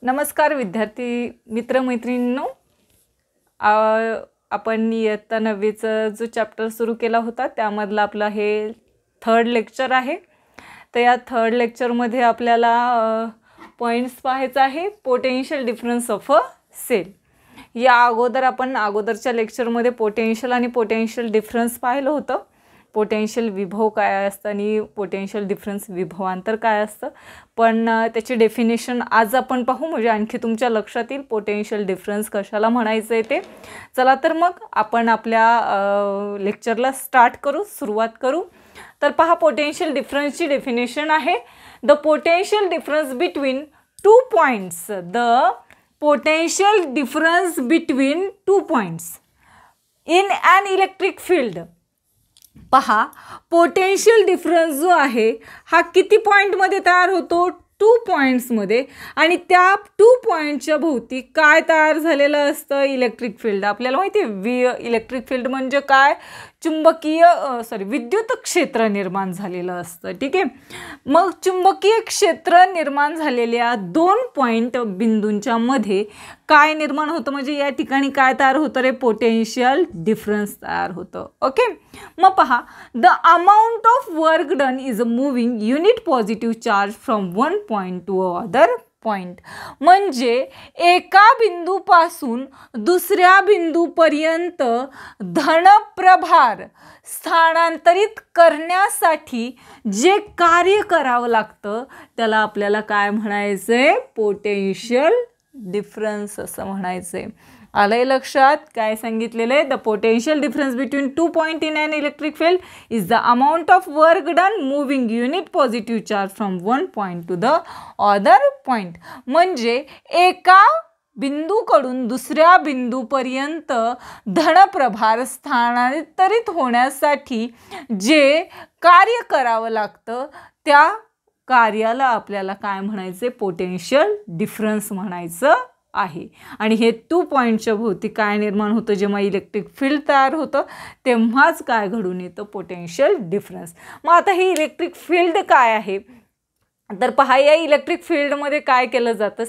नमस्कार विद्यार्थी मित्र मैत्रिणींनो, आपण इयत्ता 9वीचा जो चॅप्टर सुरू केला होता त्यामधला आपला हे थर्ड लेक्चर आहे। तर या थर्ड लेक्चरमध्ये आपल्याला पॉइंट्स पाहायचं आहे। Potential difference of a cell. या अगोदर आपण अगोदरच्या लेक्चरमध्ये पोटेन्शियल आणि पोटेन्शियल डिफरन्स पाहिलं होतं। पोटेन्शियल विभव काय असतं आणि पोटेन्शियल डिफरन्स विभवांतर काय असतं, पण त्याची डेफिनेशन आज आपण पाहू, म्हणजे आणखी तुमच्या लक्षात येईल पोटेन्शियल डिफरन्स कशाला म्हणायचं आहे ते। चला तर मग आपण आपल्या लेक्चरला स्टार्ट करू, सुरुवात करू। तर पहा, पोटेन्शियल डिफरन्सची डेफिनेशन आहे, the potential difference between two points, the potential difference between two points in an electric field. पहा, पोटेन्शियल डिफरन्स जो आहे हा किती पॉइंटमध्ये तयार होतो? 2 पॉइंट्समध्ये। आणि त्या 2 पॉइंटच्या भोवती काय तयार झालेलं असतं? Electric field. आपल्याला माहिती आहे इलेक्ट्रिक फील्ड म्हणजे काय? विद्युत क्षेत्र निर्माण झालेलं असतं। ठीक आहे, मग चुंबकीय क्षेत्र निर्माण झालेल्या 2 पॉइंट बिंदूंच्या मध्ये काय निर्माण होतं? म्हणजे या ठिकाणी काय तयार होतं रे? पोटेन्शियल डिफरन्स तयार होतं। ओके, मग पहा, the amount of work done is a moving unit positive charge from one point to other point. म्हणजे एका बिंदूपासून दुसऱ्या बिंदूपर्यंत धनप्रभार स्थानांतरित करण्यासाठी जे कार्य करावं लागतं त्याला आपल्याला काय म्हणायचंय? पोटेन्शियल डिफरन्स असं म्हणायचंय। आलंय लक्षात? काय सांगितलेलं आहे? The potential difference between 2 point in an electric field is the amount of work done moving unit positive charge from one point to the other point. म्हणजे एका बिंदूकडून दुसऱ्या बिंदूपर्यंत धनप्रभार स्थानांतरित होण्यासाठी जे कार्य करावं लागतं त्या कार्याला आपल्याला काय म्हणायचे? पोटेन्शियल डिफरन्स म्हणायचं आहे। आणि हे 2 पॉइंटच्या भोवती काय निर्माण होतं? जेव्हा इलेक्ट्रिक फील्ड तयार होतं तेव्हाच काय घडून येतं? Potential difference. मग आता ही इलेक्ट्रिक फील्ड काय आहे? तर पहा, या इलेक्ट्रिक फील्डमध्ये काय केलं जातं?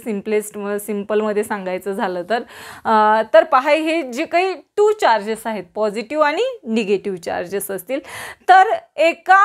सिंपलमध्ये सांगायचं झालं तर पहा, हे जे काही 2 चार्जेस आहेत, पॉझिटिव्ह आणि निगेटिव्ह चार्जेस असतील, तर एका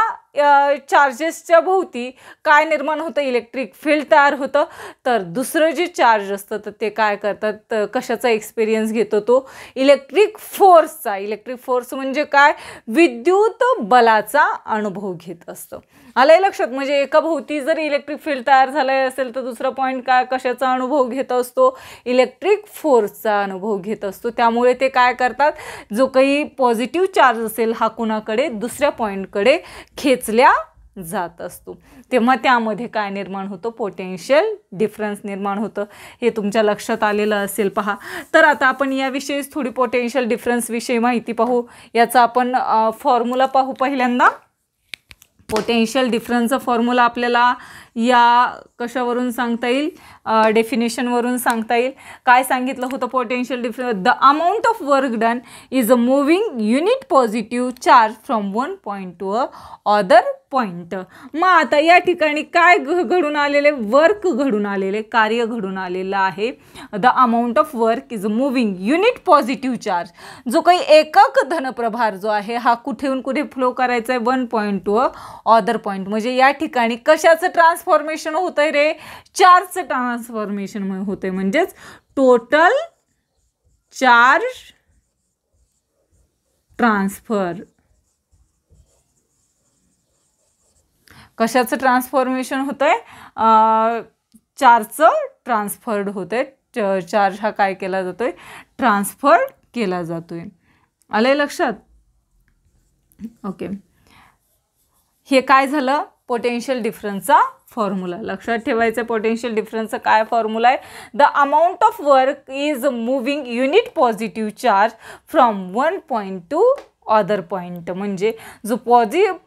चार्जेसच्या भोवती काय निर्माण होतं? इलेक्ट्रिक फील्ड तयार होतं। तर दुसरं जे चार्ज असतं तर ते काय करतात? कशाचा एक्सपिरियन्स घेतो? तो इलेक्ट्रिक फोर्सचा। इलेक्ट्रिक फोर्स म्हणजे काय? विद्युत बलाचा अनुभव घेत असतं। आलंय लक्षात? म्हणजे एका भोवती जर इलेक्ट्रिक फील्ड तयार झालं असेल तर दुसरा पॉईंट काय कशाचा अनुभव घेत असतो? इलेक्ट्रिक फोर्सचा अनुभव घेत असतो। त्यामुळे ते काय करतात? जो काही पॉझिटिव्ह चार्ज असेल हा कुणाकडे? दुसऱ्या पॉईंटकडे खेचल्या जात असतो। तेव्हा त्यामध्ये काय निर्माण होतं? पोटेन्शियल डिफरन्स निर्माण होतं। हे तुमच्या लक्षात आलेलं असेल। पहा, तर आता आपण याविषयी थोडी पोटेन्शियल डिफरन्स विषयी माहिती पाहू। याचा आपण फॉर्म्युला पाहू। पहिल्यांदा पोटेन्शियल डिफरन्सचा फॉर्म्युला आपल्याला या कशावरून सांगता येईल? डेफिनेशनवरून सांगता येईल। काय सांगितलं होतं? Potential difference, the amount of work done is a moving unit positive charge from one point to other point. मग आता या ठिकाणी काय घडून आलेले? वर्क घडून आलेले, कार्य घडून आलेलं आहे। The amount of work is a moving unit positive charge, जो काही एकक धनप्रभार जो आहे हा कुठेहून कुठे फ्लो करायचा आहे? One point to other point. म्हणजे या ठिकाणी कशाचं ट्रान्सफॉर्मेशन होतंय रे? चार्जचं ट्रान्सफॉर्मेशन होतंय, म्हणजेच टोटल चार्ज ट्रान्सफर। कशाचं ट्रान्सफॉर्मेशन होतंय? चार्जचं ट्रान्सफर्ड होतंय। चार्ज हा काय केला जातोय? ट्रान्सफर केला जातोय। आलंय लक्षात? ओके, हे काय झालं? पोटेन्शियल डिफरन्सचा फॉर्म्युला लक्षात ठेवायचं। पोटेन्शियल डिफरन्सचा काय फॉर्म्युला आहे? The amount of work is moving unit positive charge from one point to other point. म्हणजे जो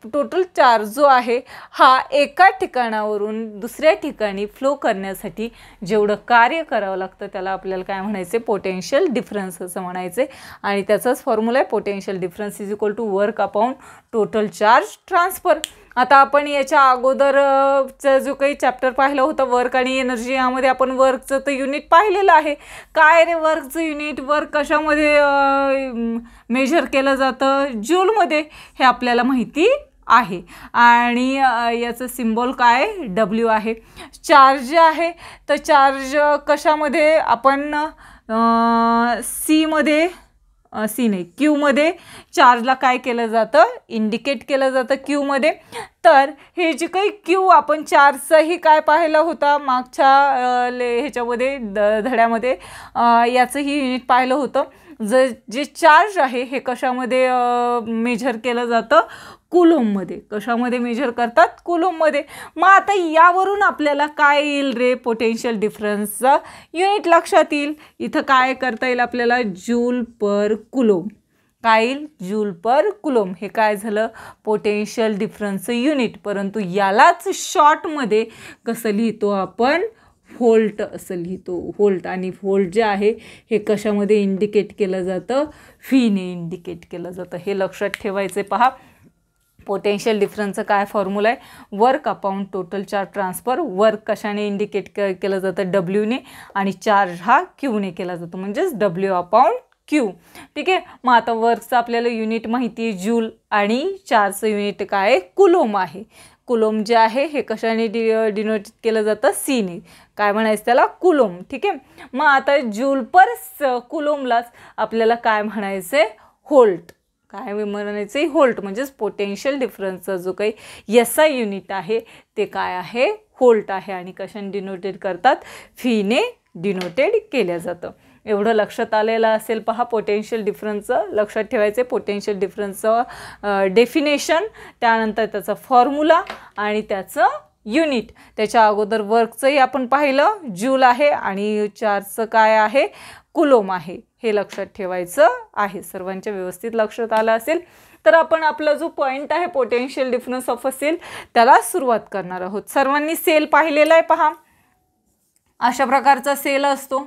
टोटल चार्ज जो आहे हा एका ठिकाणावरून दुसऱ्या ठिकाणी फ्लो करण्यासाठी जेवढं कार्य करावं लागतं त्याला आपल्याला काय म्हणायचे? पोटेन्शियल डिफरन्स असं म्हणायचे। आणि त्याचाच फॉर्म्युला आहे potential difference is equal to work upon total charge transfer. आता आपण याच्या अगोदरचा जो काही चॅप्टर पाहिलं होतं वर्क आणि एनर्जी, यामध्ये आपण वर्कचं तर युनिट पाहिलेलं आहे. काय रे वर्कचं युनिट, वर्क कशामध्ये मेजर केलं जातं, जूलमध्ये, हे आपल्याला माहिती आहे. आणि याचं सिम्बॉल काय, डब्ल्यू आहे. चार्ज जे आहे तर चार्ज कशामध्ये आपण क्यूमध्ये चार्जला काय केलं जातं, इंडिकेट केलं जातं क्यूमध्ये. तर हे जे काही क्यू आपण चार्जचाही काय पाहिलं होता मागच्या ह्याच्यामध्ये धड्यामध्ये, याचंही युनिट पाहिलं होतं. जे चार्ज आहे हे कशामध्ये मेजर केलं जातं, कुलोममध्ये. कशामध्ये मेजर करतात, कुलोममध्ये. मग आता यावरून आपल्याला काय येईल रे, पोटेन्शियल डिफरन्सचा युनिट लक्षात येईल. इथं काय करता येईल आपल्याला, जूल पर कुलोम. काय येईल, जूल पर कुलोम. हे काय झालं, पोटेन्शियल डिफरन्सचं युनिट. परंतु यालाच शॉर्टमध्ये कसं लिहितो आपण, व्होल्ट असं लिहितो, व्होल्ट. आणि व्होल्ट जे आहे हे कशामध्ये इंडिकेट केलं जातं, फीने इंडिकेट केलं जातं. हे लक्षात ठेवायचे. पहा, पोटेन्शियल डिफरन्सचं काय फॉर्म्युला आहे, work upon total charge transfer. Work कशाने इंडिकेट केलं जातं, डब्ल्यूने, आणि चार्ज हा क्यूने केला जातो, म्हणजेच डब्ल्यू अपॉन क्यू. ठीक आहे. मग आता वर्कचं आपल्याला युनिट माहिती आहे जूल, आणि चार्जचं युनिट काय आहे, कुलोम आहे. कुलोम जे आहे हे कशाने डिनोट केलं जातं, सीने. काय म्हणायचं त्याला, कुलोम. ठीक आहे. मग आता जूल पर कुलोमलाच आपल्याला काय म्हणायचं आहे, व्होल्ट. काय म्हणायचं आहे, व्होल्ट. म्हणजेच पोटेन्शियल डिफरन्सचा जो काही एसआय युनिट आहे ते काय आहे, व्होल्ट आहे. आणि कशाने डिनोटेड करतात, फीने डिनोटेड केलं जातं. एवढं लक्षात आलेलं असेल. पहा, पोटेन्शियल डिफरन्सचं लक्षात ठेवायचं. पोटेन्शियल डिफरन्सचं डेफिनेशन, त्यानंतर त्याचा फॉर्म्युला आणि त्याचं युनिट. त्याच्या अगोदर वर्कचंही आपण पाहिलं, जूल आहे, आणि चार्जचं काय आहे, कुलोम आहे. हे लक्षात ठेवायचं आहे. सर्वांच्या व्यवस्थित लक्षात आलं असेल. तर आपण आपला जो पॉईंट आहे potential difference of a cell त्याला सुरुवात करणार आहोत. सर्वांनी सेल पाहिलेला आहे. पहा, अशा प्रकारचा सेल असतो.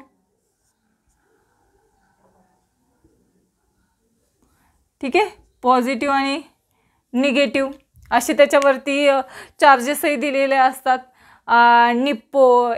ठीक आहे. पॉझिटिव्ह आणि निगेटिव्ह असे त्याच्यावरती चार्जेसही दिलेले असतात. निप्पो,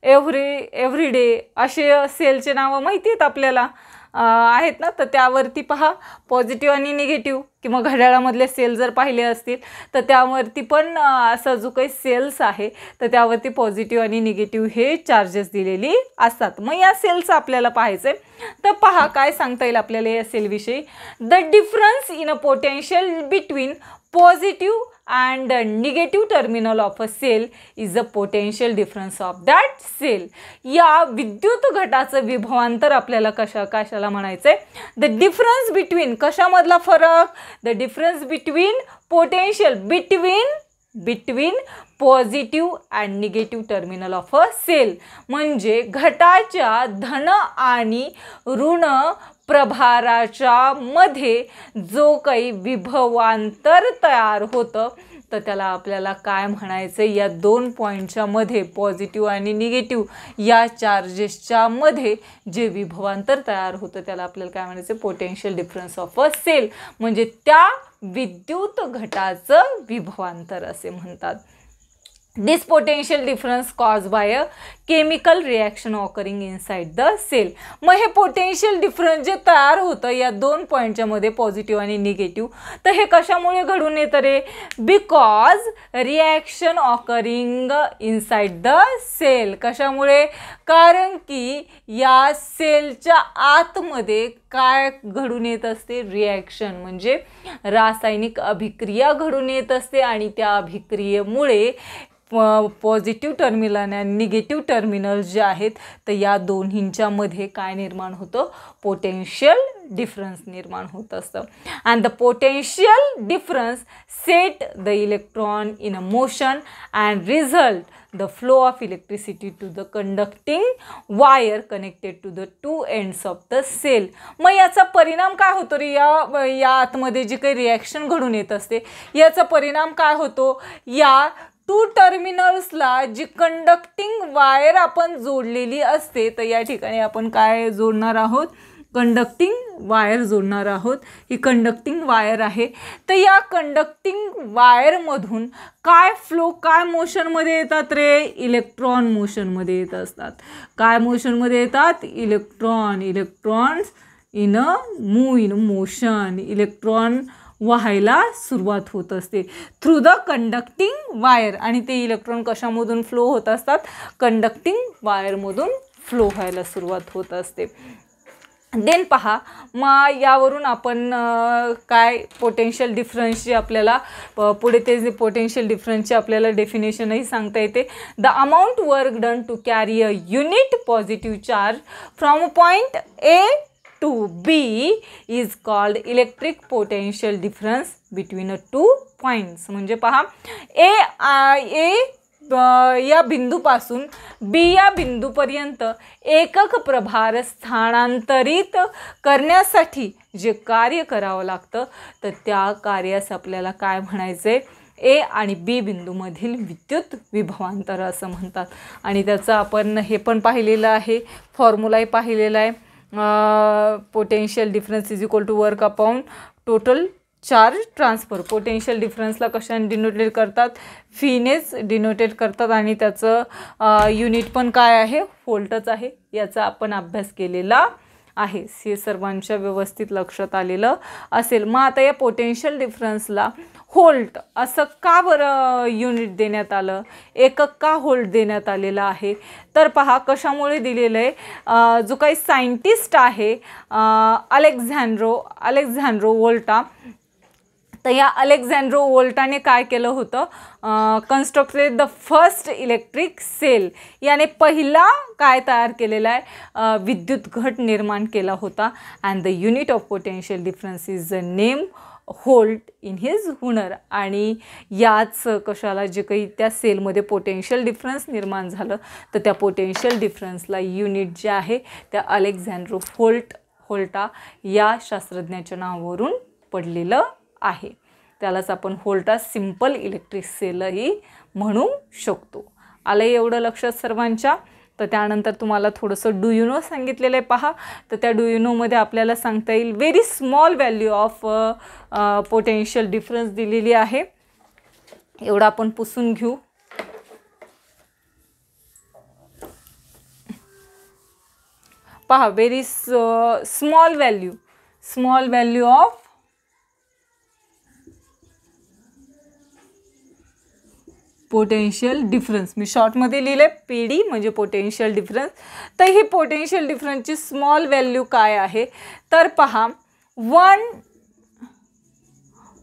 एव्हरीडे असे सेलचे नावं माहिती आहेत आपल्याला, आहेत ना. तर त्यावरती पहा, पॉझिटिव्ह आणि निगेटिव्ह, किंवा घड्याळामधले सेल जर पाहिले असतील तर त्यावरती पण असा जो काही सेल्स आहे तर त्यावरती पॉझिटिव्ह आणि निगेटिव्ह हे चार्जेस दिलेली असतात. मग या सेलचं आपल्याला पाहायचं आहे. तर पहा काय सांगता येईल आपल्याला या सेलविषयी. The difference in a potential between positive and negative terminal of a cell is the potential difference of that cell. या विद्युत घटाचं विभवांतर आपल्याला कशाला म्हणायचंय, द डिफरन्स बिटवीन, कशामधला फरक, the difference between potential between positive and negative terminal of a cell. म्हणजे घटाच्या धन आणि ऋण प्रभाराच्या मध्ये जो काही विभवांतर तयार होतं तर त्याला आपल्याला काय म्हणायचं, या दोन पॉईंटच्या मध्ये, पॉझिटिव्ह आणि निगेटिव्ह या चार्जेसच्या मध्ये जे विभवांतर तयार होतं त्याला आपल्याला काय म्हणायचं, potential difference of a cell. म्हणजे त्या विद्युत घटाचं विभवांतर असे म्हणतात. This potential difference caused by a chemical reaction occurring inside the cell. मग हे पोटेन्शियल डिफरन्स जे तयार होतं या दोन पॉईंटच्या मध्ये, पॉझिटिव्ह आणि निगेटिव्ह, तर हे कशामुळे घडून येतं रे, because reaction occurring inside the cell. कशामुळे, कारण की या सेलच्या आतमध्ये काय घडून येत असते, रिॲक्शन म्हणजे रासायनिक अभिक्रिया घडून येत असते. आणि त्या अभिक्रियेमुळे पॉझिटिव्ह टर्मिनल आणि निगेटिव्ह टर्मिनल जे आहेत तर या दोन्हींच्या मध्ये काय निर्माण होतं, पोटेन्शियल डिफरन्स निर्माण होत असतं. And the potential difference set the electron in a motion and result the flow of electricity to the conducting wire connected to the two ends of the cell. मग याचा परिणाम काय होतो रे, या आतमध्ये जी काही रिॲक्शन घडून येत असते याचा परिणाम काय होतो, या टू टर्मिनल्सला जी कंडक्टिंग वायर आपण जोडलेली असते तर या ठिकाणी आपण काय जोडणार आहोत, कंडक्टिंग वायर जोडणार आहोत. ही कंडक्टिंग वायर आहे. तर या कंडक्टिंग वायरमधून काय फ्लो, काय मोशनमध्ये येतात रे? इलेक्ट्रॉन मोशनमध्ये येत असतात. काय मोशनमध्ये येतात? Electrons in motion. इलेक्ट्रॉन वाहायला सुरुवात होत असते थ्रू द कंडक्टिंग वायर. आणि ते इलेक्ट्रॉन कशामधून फ्लो होत असतात? कंडक्टिंग वायरमधून फ्लो व्हायला सुरुवात होत असते. देन पहा, मग यावरून आपण काय पोटेन्शियल डिफरन्सची आपल्याला पुढे ते पोटेन्शियल डिफरन्सची आपल्याला डेफिनेशनही सांगता येते. The amount work done to carry a unit positive charge from point A to B is called electric potential difference between two points. म्हणजे पहा, A या बिंदूपासून B या बिंदूपर्यंत एकक प्रभार स्थानांतरित करण्यासाठी जे कार्य करावं लागतं, तर त्या कार्यास आपल्याला काय म्हणायचं आहे? ए आणि बी बिंदूमधील विद्युत विभवांतर असं म्हणतात. आणि त्याचं आपण हे पण पाहिलेलं आहे, फॉर्म्युलाही पाहिलेला आहे. Potential difference is equal to work upon total charge transfer. Potential डिफरन्सला कशाने डिनोटेट करतात? फीनेच डिनोटेट करतात. आणि त्याचं युनिट पण काय आहे? व्होल्टच आहे. याचा आपण अभ्यास केलेला आहे. हे सर्वांच्या व्यवस्थित लक्षात आलेलं असेल. मग आता या पोटेन्शियल डिफरन्सला व्होल्ट असं का बरं युनिट देण्यात आलं? एकक का व्होल्ट देण्यात आलेला आहे? तर पहा, कशामुळे दिलेलं आहे? जो काही सायंटिस्ट आहे अलेक्झांड्रो वोल्टा, तर या अलेक्झांड्रो वोल्टाने काय केलं होतं? Constructed the first electric cell. याने पहिला काय तयार केलेला आहे? विद्युत घट निर्माण केला होता. And the unit of potential difference is the name volt in his honour. आणि याच कशाला, जे काही त्या सेलमध्ये पोटेन्शियल डिफरन्स निर्माण झालं, तर त्या पोटेन्शियल डिफरन्सला युनिट जे आहे त्या अलेक्झांड्रो व्होल्टा या शास्त्रज्ञाच्या नावावरून पडलेलं आहे. त्यालाच आपण व्होल्टा सिंपल इलेक्ट्रिक सेलही म्हणू शकतो. आलं एवढं लक्षात सर्वांच्या? तर त्यानंतर तुम्हाला थोडंसं डू यू नो सांगितलेलं आहे पहा. तर त्या डू यू नोमध्ये आपल्याला सांगता येईल very small value of potential difference दिलेली आहे. एवढं आपण पुसून घेऊ. पहा, very small value of potential difference. मी शॉर्टमध्ये लिहिले PD म्हणजे पोटेन्शियल डिफरन्स. तर ही पोटेन्शियल डिफरन्सची स्मॉल व्हॅल्यू काय आहे? तर पहा, 1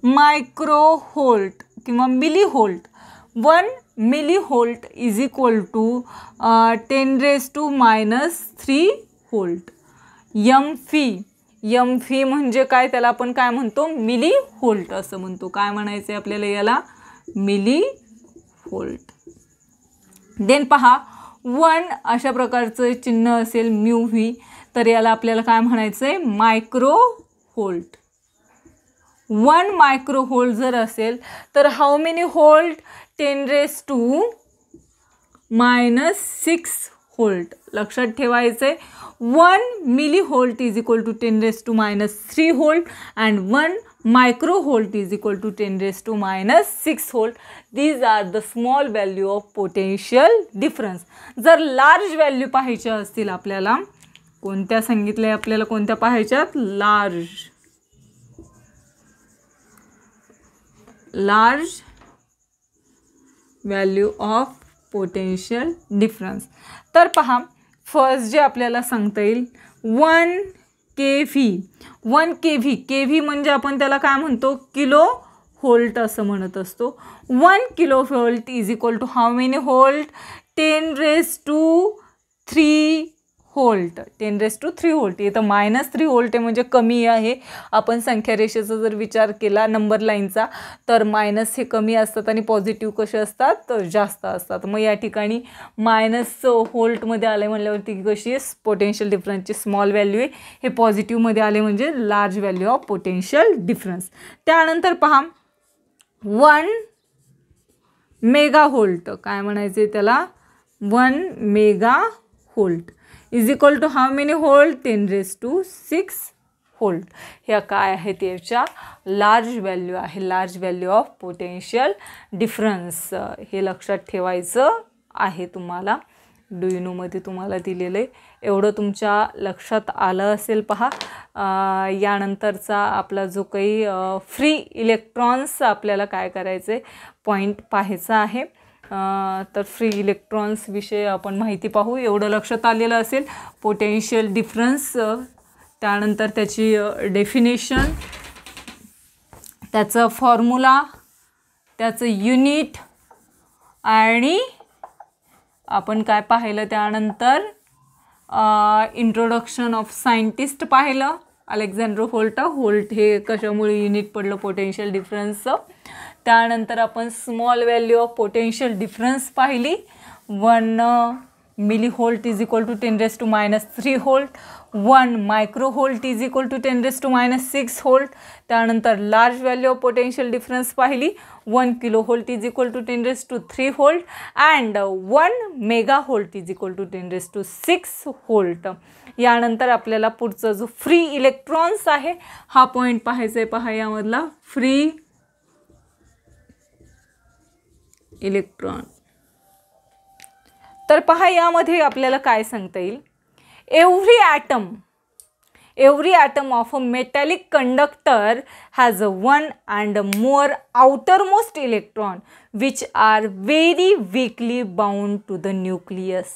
मायक्रोव्होल्ट किंवा millivolt. 1 millivolt is equal to 10⁻³ volt. एम फी म्हणजे काय? त्याला आपण काय म्हणतो? मिलीव्होल्ट असं म्हणतो. काय म्हणायचं आहे आपल्याला याला? Milli volt. देन पहा, 1 अशा प्रकारचं चिन्ह असेल म्यू व्ही, तर याला आपल्याला काय म्हणायचं आहे? मायक्रोव्होल्ट. 1 मायक्रोव्होल्ट जर असेल तर हाऊ मेनी व्होल्ट? 10⁻⁻6 व्होल्ट. लक्षात ठेवायचं आहे. 1 millivolt is equal to 10⁻³ volt and 1 microvolt is equal to 10⁻⁻6 volt. These are the small value of potential difference. जर लार्ज व्हॅल्यू पाहायच्या असतील आपल्याला, कोणत्या सांगितलंय आपल्याला? कोणत्या पाहायच्यात? Large value of potential difference. तर पहा, फर्स्ट जे आपल्याला सांगता येईल 1 kV म्हणजे आपण त्याला काय म्हणतो? किलो व्होल्ट असं म्हणत असतो. 1 kilo volt is equal to how many volt? 10⁻³ volt. 10⁻³ volt. इथं -3 व्होल्ट आहे म्हणजे कमी आहे. आपण संख्या रेषेचा जर विचार केला नंबर लाईनचा, तर मायनस हे कमी असतात आणि पॉझिटिव्ह कसे असतात? तर जास्त असतात. मग या ठिकाणी -व्होल्टमध्ये आले म्हणल्यावरती कशी आहे? पोटेन्शियल डिफरन्सची स्मॉल व्हॅल्यू आहे. हे पॉझिटिव्हमध्ये आले म्हणजे large value of potential difference. त्यानंतर पहा, 1 मेगाव्होल्ट. काय म्हणायचे त्याला? 1 megavolt. Is equal to how many volt 10⁶ volt. ह्या काय आहेत याच्या लार्ज व्हॅल्यू आहे, large value of potential difference. हे लक्षात ठेवायचं आहे तुम्हाला. डू यू नोमध्ये तुम्हाला दिलेलं आहे. एवढं तुमच्या लक्षात आलं असेल पहा. यानंतरचा आपला जो काही फ्री इलेक्ट्रॉन्स आपल्याला काय करायचं आहे पॉईंट पाहायचा आहे. तर फ्री इलेक्ट्रॉन्स विषयी आपण माहिती पाहू. एवढं लक्षात आलेलं असेल. पोटेन्शियल डिफरन्स, त्यानंतर त्याची डेफिनेशन, त्याचं फॉर्म्युला, त्याचं युनिट, आणि आपण काय पाहिलं त्यानंतर इंट्रोडक्शन ऑफ सायंटिस्ट पाहिलं, अलेक्झांडर होल्ट. होल्ट हे कशामुळे युनिट पडलं पोटेन्शियल डिफरन्सचं. त्यानंतर आपण small value of potential difference पाहिली. 1 millivolt is equal to 10⁻³ volt. 1 microvolt is equal to 10⁻6 volt. त्यानंतर large value of potential difference पाहिली. 1 kilovolt is equal to 10⁻³ volt and 1 megavolt is equal to 10⁻6 volt. यानंतर आपल्याला पुढचा जो free electrons आहे हा point पाहायचा आहे. पहा यामधला फ्री इलेक्ट्रॉन. तर पहा यामध्ये आपल्याला काय सांगता येईल. every atom of a metallic conductor has a one and more outermost electron which are very weakly bound to the nucleus.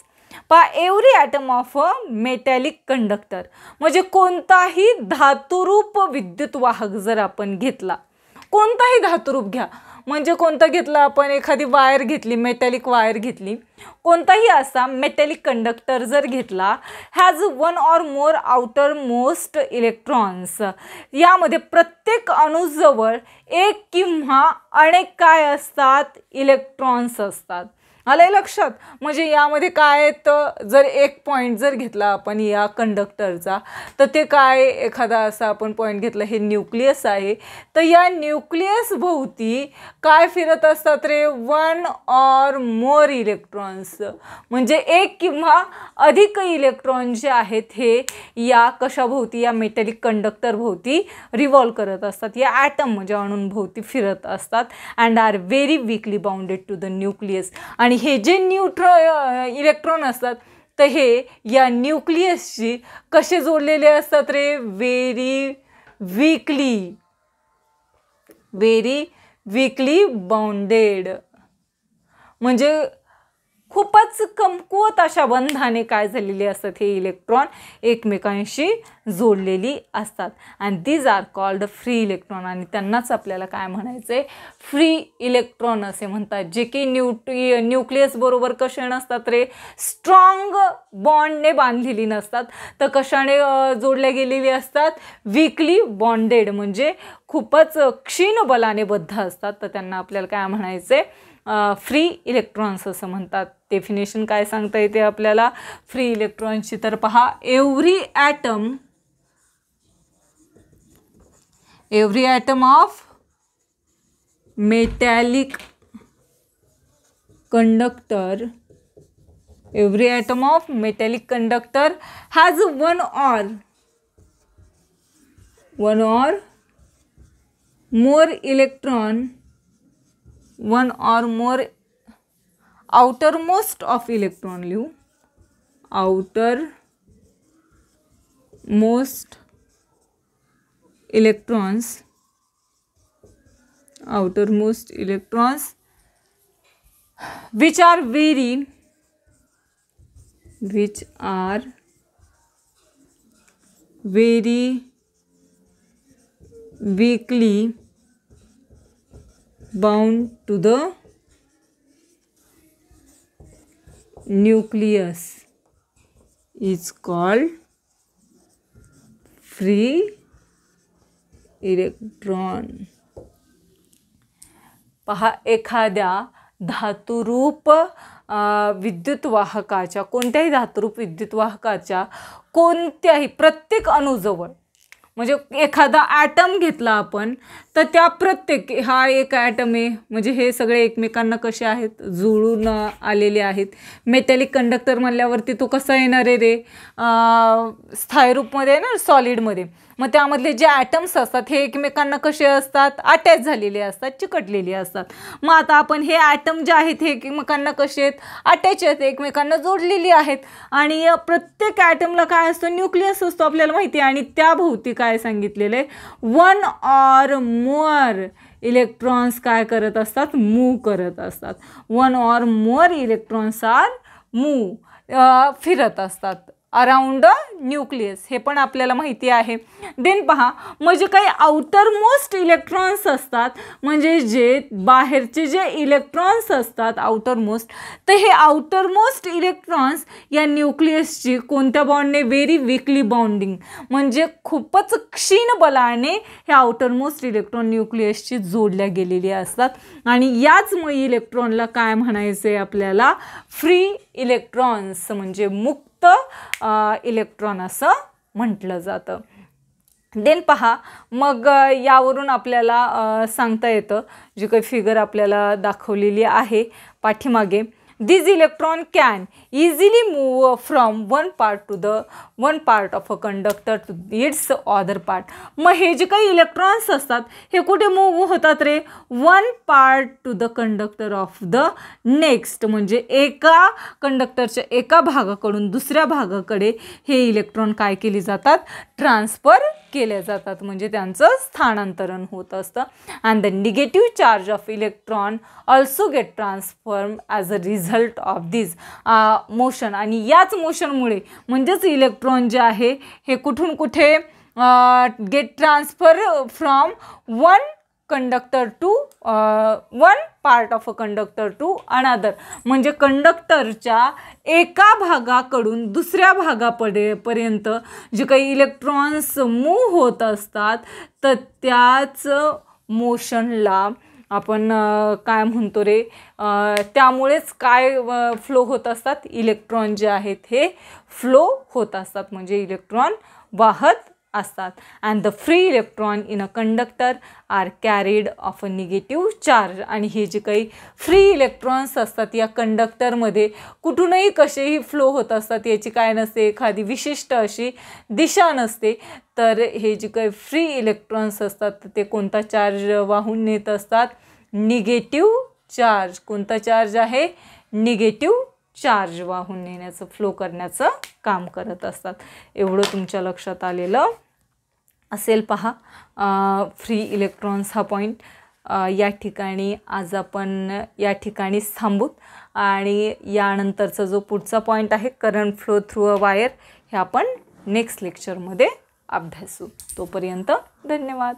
पहा every atom of a metallic conductor म्हणजे कोणताही धातुरूप विद्युतवाहक जर आपण घेतला, कोणताही धातुरूप घ्या, म्हणजे कोणता घेतला आपण, एखादी वायर घेतली, मेटॅलिक वायर घेतली, कोणताही असा मेटॅलिक कंडक्टर जर घेतला, has 1 or more outer most electrons. यामध्ये प्रत्येक अणुजवळ एक किंवा अनेक काय असतात, इलेक्ट्रॉन्स असतात. आलंय लक्षात. म्हणजे यामध्ये काय तर जर एक पॉईंट जर घेतला आपण या कंडक्टरचा, तर ते काय एखादा असा आपण पॉईंट घेतला, हे न्यूक्लियस आहे, तर या न्यूक्लियस भोवती काय फिरत असतात रे, 1 or more इलेक्ट्रॉन्स. म्हणजे एक किंवा अधिक इलेक्ट्रॉन जे आहेत हे या कशाभोवती, या मेटॅलिक कंडक्टर भोवती रिव्हॉल्व करत असतात, या ॲटम म्हणजे अणूंभोवती फिरत असतात. And are very weakly bounded to the nucleus. आणि हे जे इलेक्ट्रॉन असतात तर हे या न्यूक्लियसशी कसे जोडलेले असतात रे, व्हेरी वीकली बाउंडेड. म्हणजे खूपच कमकुवत अशा बंधाने काय झालेली असतात, हे इलेक्ट्रॉन एकमेकांशी जोडलेली असतात. And these are called free electron. आणि त्यांनाच आपल्याला काय म्हणायचं आहे, फ्री इलेक्ट्रॉन असे म्हणतात. जे की न्यूक्लियस बरोबर कसे नसतात रे, स्ट्रॉंग बॉन्डने बांधलेली नसतात, तर कशाने जोडल्या गेलेली असतात, वीकली बॉन्डेड, म्हणजे खूपच क्षीण बलाने बद्ध असतात. तर त्यांना आपल्याला काय म्हणायचं आहे, फ्री इलेक्ट्रॉन्स असं म्हणतात. डेफिनेशन काय सांगता येते आपल्याला फ्री इलेक्ट्रॉनची, तर पहा every atom of metallic conductor, every atom of metallic conductor has one or more electron, one or more outermost of electron, outermost electrons, which are very weakly bound to the nucleus is called free electron. पहा एखाद्या धातुरूप विद्युतवाहकाच्या, कोणत्याही धातुरूप विद्युतवाहकाच्या कोणत्याही प्रत्येक अणुजवळ म्हणजे एखादा item घेतला आपण तर त्या प्रत्येक हा एक ॲटम आहे म्हणजे हे सगळे एकमेकांना कसे आहेत जुळून आलेले आहेत. मेटॅलिक कंडक्टर म्हणल्यावरती तो कसा येणार आहे रे स्थायी रूपमध्ये ना सॉलिडमध्ये. मग त्यामधले जे ॲटम्स असतात हे एकमेकांना कसे असतात अटॅच झालेले असतात चिकटलेले असतात. मग आता आपण हे ॲटम जे आहेत हे एकमेकांना कसे आहेत अटॅच आहेत एकमेकांना जोडलेली आहेत. आणि प्रत्येक ॲटमला काय असतं न्यूक्लियस असतो आपल्याला माहिती आहे. आणि त्याभोवती काय सांगितलेलं आहे 1 or more इलेक्ट्रॉन्स काय करत असतात मूव्ह करत असतात. 1 or more electrons are move फिरत असतात अराउंड अ न्यूक्लियस हे पण आपल्याला माहिती आहे. देन पहा म्हणजे काही आउटर मोस्ट इलेक्ट्रॉन्स असतात म्हणजे जे बाहेरचे जे इलेक्ट्रॉन्स असतात आउटर मोस्ट तर हे आउटर मोस्ट इलेक्ट्रॉन्स या न्यूक्लियसची कोणत्या बॉन्डने व्हेरी वीकली बॉन्डिंग म्हणजे खूपच क्षीण बलाने हे आउटर मोस्ट इलेक्ट्रॉन न्यूक्लियसची जोडल्या गेलेली असतात. आणि याच इलेक्ट्रॉनला काय म्हणायचं आहे आपल्याला फ्री इलेक्ट्रॉन्स म्हणजे मुक्त इलेक्ट्रॉन असं म्हटलं जातं. देन पहा मग यावरून आपल्याला सांगता येतं जी काही फिगर आपल्याला दाखवलेली आहे पाठीमागे These electron can easily move from one part of a conductor to its other part. मग हे जे काही इलेक्ट्रॉन्स असतात हे कुठे मूव्ह होतात रे 1 part to the conductor of the next म्हणजे एका कंडक्टरच्या एका भागाकडून दुसऱ्या भागाकडे हे इलेक्ट्रॉन काय केले जातात ट्रान्सफर केले जातात म्हणजे त्यांचं स्थानांतरण होत असतं. And the negative charge of electron also get transform as a result of this motion. आणि याच मोशनमुळे म्हणजेच इलेक्ट्रॉन जे आहे हे कुठून कुठे get transfer from one conductor to one part of a conductor to another म्हणजे कंडक्टरच्या एका भागाकडून दुसऱ्या भागापर्यंत जे काही इलेक्ट्रॉन्स मूव्ह होत असतात तर त्याच मोशनला आपण काय म्हणतो रे त्यामुळेच काय फ्लो होत असतात इलेक्ट्रॉन जे आहेत हे फ्लो होत असतात म्हणजे इलेक्ट्रॉन वाहत असतात. And the free electron in a conductor are carried of a negative charge. आणि हे जे काही फ्री इलेक्ट्रॉन्स असतात या कंडक्टरमध्ये कुठूनही कसेही फ्लो होत असतात याची काय नसते एखादी विशिष्ट अशी दिशा नसते. तर हे जे काही फ्री इलेक्ट्रॉन्स असतात ते कोणता चार्ज वाहून नेत असतात निगेटिव्ह चार्ज. कोणता चार्ज आहे निगेटिव्ह चार्ज वाहून नेण्याचं फ्लो करण्याचं काम करत असतात. एवढं तुमच्या लक्षात आलेलं असेल. पहा फ्री इलेक्ट्रॉन्स हा पॉईंट या ठिकाणी आज आपण या ठिकाणीच थांबूत आणि यानंतरचा जो पुढचा पॉईंट आहे current flow through a wire हे आपण नेक्स्ट लेक्चरमध्ये अभ्यासू. तोपर्यंत धन्यवाद.